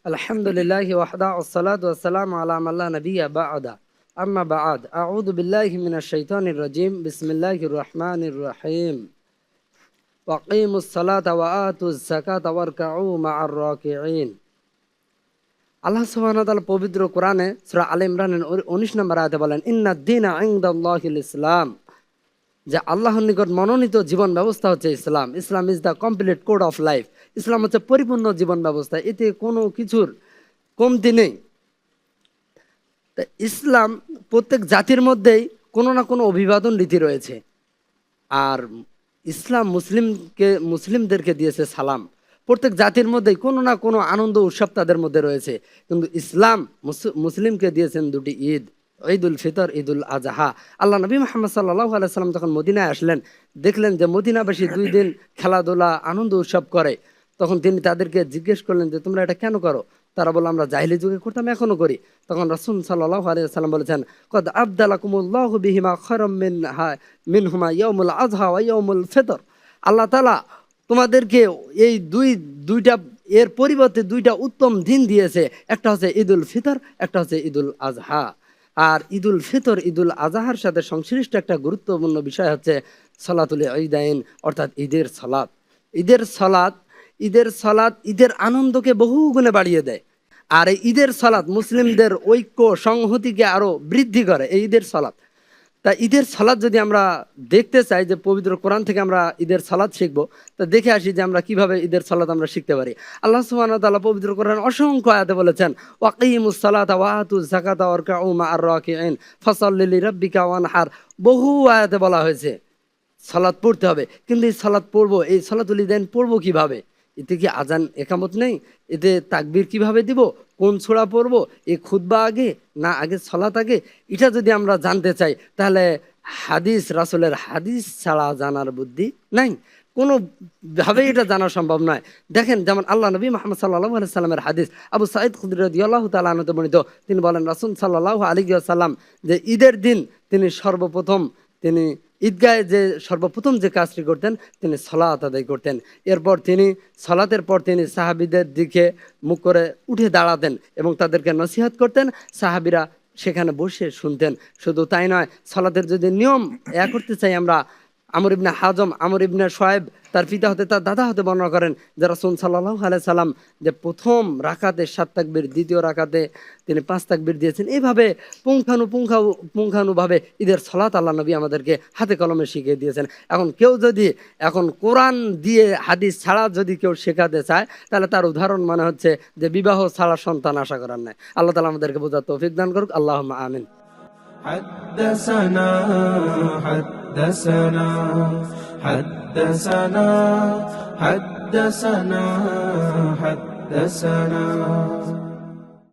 আলহামদুলিল্লাহি ওয়াহদা ওয়াসসালাতু ওয়াসসালামু আলা মান লা নাবিয়্যা বা'দা আম্মা বা'দ আউযু বিল্লাহি মিনাশ শাইতানির রাজীম বিসমিল্লাহির রহমানির রহিম ওয়াকিমুস সালাতা ওয়া আতুজ যাকাতা ওয়ারকাউ মা'আর রাকিঈন। আল্লাহ সুবহানাহু ওয়া তাআলা পবিত্র কোরআনে সূরা আলে ইমরানের 19 নম্বর আয়াতে বলেন, ইন্নাদ দীনা ইনদাল্লাহিল ইসলাম, যে আল্লাহর নিকট মনোনীত জীবন ব্যবস্থা হচ্ছে Islam. Islam is the complete code of life. Islam হচ্ছে পরিপূর্ণ জীবন ব্যবস্থা, এতে কোনো কিছুর কমতি নেই। তা ইসলাম প্রত্যেক জাতির মধ্যেই কোনো না কোনো অভিবাদন রীতি রয়েছে। আর ইসলাম মুসলিমদেরকে দিয়েছে সালাম। প্রত্যেক জাতির মধ্যেই কোনো না কোনো আনন্দ উৎসব তাদের মধ্যে রয়েছে, কিন্তু ইসলাম মুসলিমকে দিয়েছেন দুটি ঈদ, ঈদুল ফিতর, ঈদুল আজহা। আল্লাহ নবী মুহাম্মদ সাল্লাল্লাহু আলাইহি সাল্লাম যখন মদিনায় আসলেন, দেখলেন যে মদিনাবাসী 2 দিন খেলাধুলা আনন্দ উৎসব করে। তখন তিনি তাদেরকে জিজ্ঞেস করলেন যে তোমরা এটা কেন করো? তারা বলল, আমরা জাহিলি যুগে করতাম, এখনো করি। তখন রাসূল সাল্লাল্লাহু আলাইহি সাল্লাম বলেছেন, কদ আবদালাকুমুল্লাহু বিহিমা খায়রাম মিনহুমা ইয়াউমুল আযহা ওয়া ইয়াউমুল ফিতর। আল্লাহ তাআলা তোমাদেরকে এই দুইটা এর পরিবর্তে 2টা উত্তম দিন দিয়েছে। একটা হচ্ছে ঈদুল ফিতর, একটা হচ্ছে ঈদুল আজহা। আর ঈদুল ফিতর, ঈদুল আজহার সাথে সংশ্লিষ্ট একটা গুরুত্বপূর্ণ বিষয় হচ্ছে সালাতুল ঈদাইন, অর্থাৎ ঈদের সালাত। ঈদের সালাত ঈদের আনন্দকে বহু গুণে বাড়িয়ে দেয়। আর এই ঈদের সালাত মুসলিমদের ঐক্য সংহতিকে আরো বৃদ্ধি করে এই ঈদের সালাত। তা ঈদের সালাত যদি আমরা দেখতে চাই, যে পবিত্র কোরআন থেকে আমরা ঈদের সালাত শিখবো, তা দেখে আসি যে আমরা কিভাবে ঈদের সালাত আমরা শিখতে পারি। আল্লাহ সুবহানাহু ওয়া তাআলা পবিত্র কোরআন অসংখ্য আয়াতে বলেছেন, ওয়াকিমুস সালাতা ওয়া আতুজ যাকাতা ওয়ারকাউ মা'আর রাকিঈন ফাসাল্লি লিরাব্বিকা ওয়ানহার। বহু আয়াতে বলা হয়েছে সালাত পড়তে হবে, কিন্তু এই সালাত পড়বো, এই সালাতুল ঈদাইন পড়বো কিভাবে? এতে কি আজান একামত নেই? এতে তাকবীর কিভাবে দিব? কোন সূরা পড়বো? এই খুতবা আগে না আগে সালাত আগে? এটা যদি আমরা জানতে চাই, তাহলে রাসূলের হাদিস ছাড়া জানার বুদ্ধি নাই, কোনো ভাবে এটা জানা সম্ভব নয়। দেখেন, যেমন আল্লাহ নবী মুহাম্মদ সাল্লাল্লাহু আলাইহি সাল্লামের হাদিস, আবু সাঈদ খুদরি রাদিয়াল্লাহু তাআলা আনহু বর্ণিত, তিনি বলেন, রাসূল সাল্লাল্লাহু আলাইহি ওয়াসাল্লাম যে ঈদের দিন তিনি ঈদগাহে যে সর্বপ্রথম যে কাজটি করতেন, তিনি সালাত আদায় করতেন। এরপর তিনি সালাতের পর তিনি সাহাবীদের দিকে মুখ করে উঠে দাঁড়াতেন এবং তাদেরকে নসিহত করতেন। সাহাবীরা সেখানে বসে শুনতেন। শুধু তাই নয়, সালাতের যদি নিয়ম করতে চাই আমরা, আমর ইবনে হাজম, আমর ইবনে শুআয়ব তার পিতা হতে তার দাদা হতে বর্ণনা করেন যে রাসূল সাল্লাল্লাহু আলাইহি সাল্লাম যে প্রথম রাকাতে 7 তাকবীর, দ্বিতীয় রাকাতে তিনি 5 তাকবীর দিয়েছেন। এইভাবে পুঙ্খানুভাবে ঈদের সালাত আল্লাহ নবী আমাদেরকে হাতে কলমে শিখিয়ে দিয়েছেন। এখন কোরআন দিয়ে হাদিস ছাড়া যদি কেউ শেখাতে চায়, তাহলে তার উদাহরণ মনে হচ্ছে যে বিবাহ ছাড়া সন্তান আশা করার নাই। আল্লাহ তাআলা আমাদেরকে বোঝার তৌফিক দান করুক। আল্লাহুম্মা আমিন। حدثنا حدثنا حدثنا حدثنا حدثنا